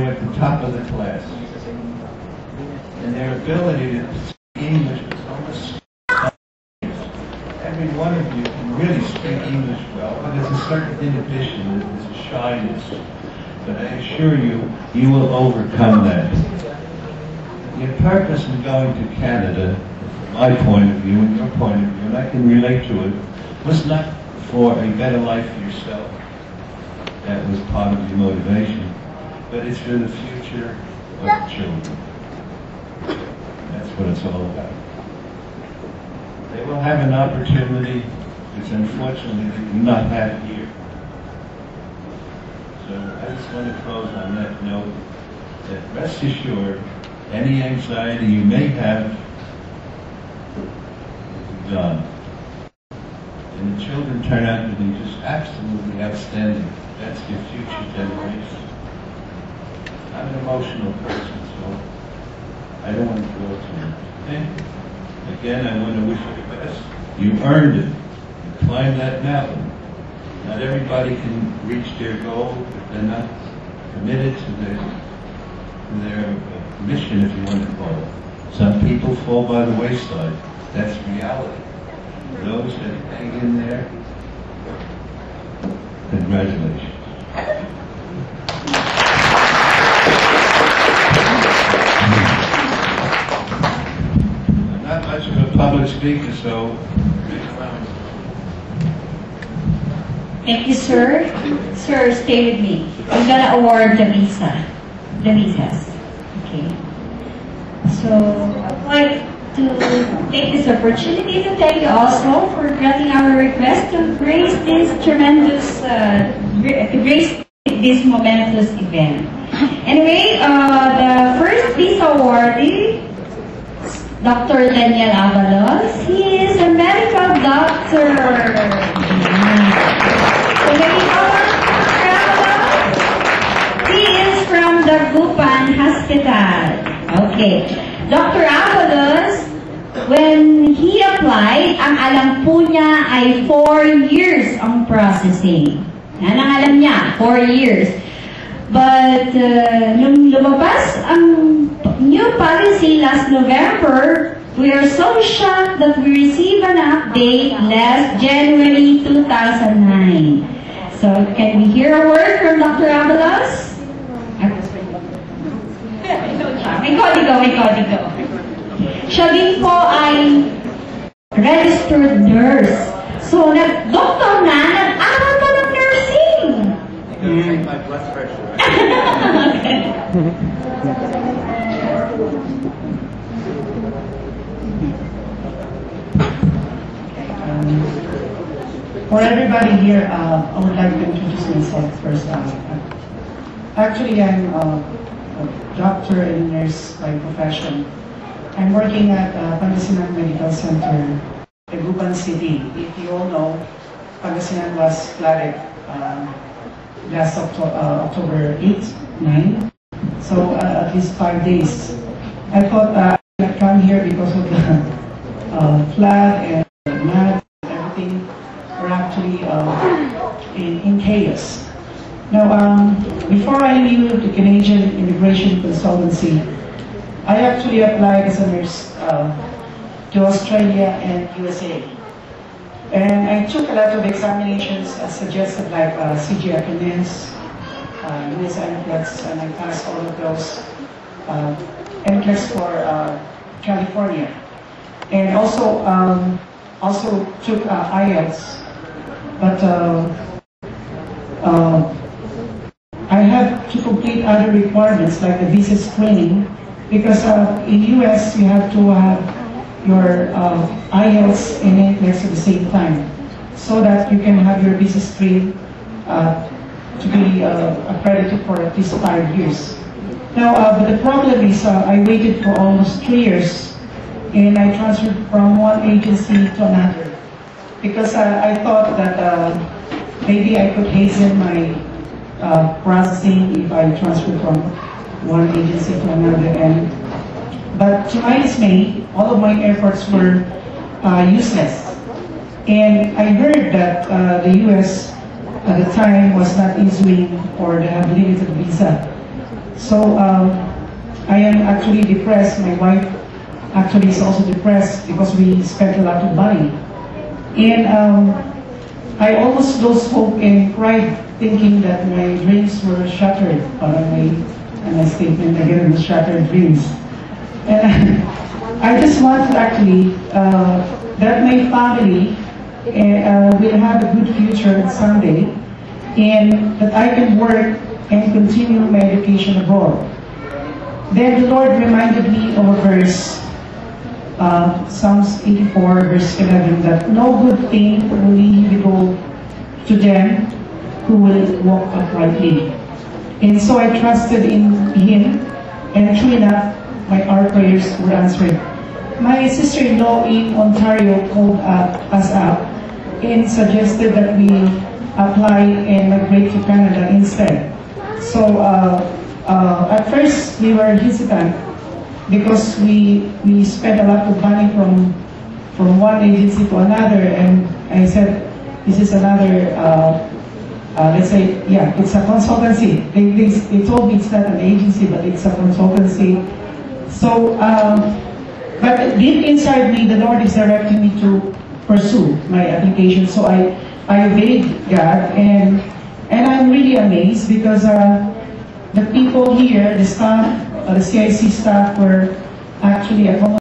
they were at the top of the class. And their ability to speak English was almost every one of you can really speak English well, but there's a certain inhibition, there's a shyness. But I assure you, you will overcome that. Your purpose in going to Canada, from my point of view and your point of view, and I can relate to it, was not for a better life for yourself. That was part of your motivation. But it's for the future of the children. That's what it's all about. They will have an opportunity which unfortunately they do not have here. So I just want to close on that note that rest assured, any anxiety you may have is gone. And the children turn out to be just absolutely outstanding. That's your future generation. I'm an emotional person, so I don't want to go too much. Okay? Again, I want to wish you the best. You earned it. You climbed that mountain. Not everybody can reach their goal if they're not committed to their mission, if you want to call it. Some people fall by the wayside. That's reality. Those that hang in there, congratulations. I'm not much of a public speaker, so thank you, sir. Sir, stay with me. I'm gonna award the visa. The visas. Okay. So I'd like to take this opportunity to thank you also for granting our request to grace this tremendous, grace this momentous event. Anyway, the first visa awardee, Dr. Daniel Avalos. He is a medical doctor. He is from the Gupan Hospital. Okay. Dr. Avalos, when he applied, ang alam po niya ay 4 years ang processing. Yan ang alam niya, 4 years. But nung lumabas ang new policy last November, we are so shocked that we received an update last January 2009. So, can we hear a word from Dr. Avalos? May kodigo. Siya din po ay registered nurse. So, nag-doctor na, nag-aral pa ng nursing. You can take my blood pressure. Okay. For everybody here, I would like to introduce myself first. Actually, I'm a doctor and nurse by profession. I'm working at Pangasinan Medical Center, Gupan City. If you all know, Pangasinan was flooded last October 8, 9. So at least 5 days. I thought I'd come here because of the flood and mud and everything. We're actually in chaos. Now, before I leave the Canadian Immigration Consultancy, I actually applied as a nurse to Australia and USA. And I took a lot of examinations suggested, like CGI NCLEX, US NCLEX, and I passed all of those NCLEX for California. And also took IELTS. But I have to complete other requirements like the visa screening, because in US you have to have your IELTS and NCLEX at the same time, so that you can have your visa screen to be accredited for at least 5 years. Now, but the problem is I waited for almost 3 years, and I transferred from one agency to another, because I thought that maybe I could hasten my processing if I transfer from one agency to another. But to my dismay, all of my efforts were useless. And I heard that the US at the time was not issuing, or they have limited visa. So I am actually depressed. My wife actually is also depressed because we spent a lot of money. And I almost lost hope and cried, thinking that my dreams were shattered. On my statement again, was shattered dreams. And I just want to actually that my family will have a good future someday, and that I can work and continue my education abroad. Then the Lord reminded me of a verse, Psalms 84, verse 11, that no good thing will he withhold to them who will walk uprightly. And so I trusted in Him, and true enough, our prayers were answered. My sister-in-law in Ontario called us up and suggested that we apply and migrate to Canada instead. So at first we were hesitant because we spent a lot of money from one agency to another, and I said, this is another, let's say, yeah, it's a consultancy. They told me it's not an agency, but it's a consultancy. So, but deep inside me, the Lord is directing me to pursue my application. So I obeyed God, and I'm really amazed because the people here, the staff, the CIC staff were actually accommodating.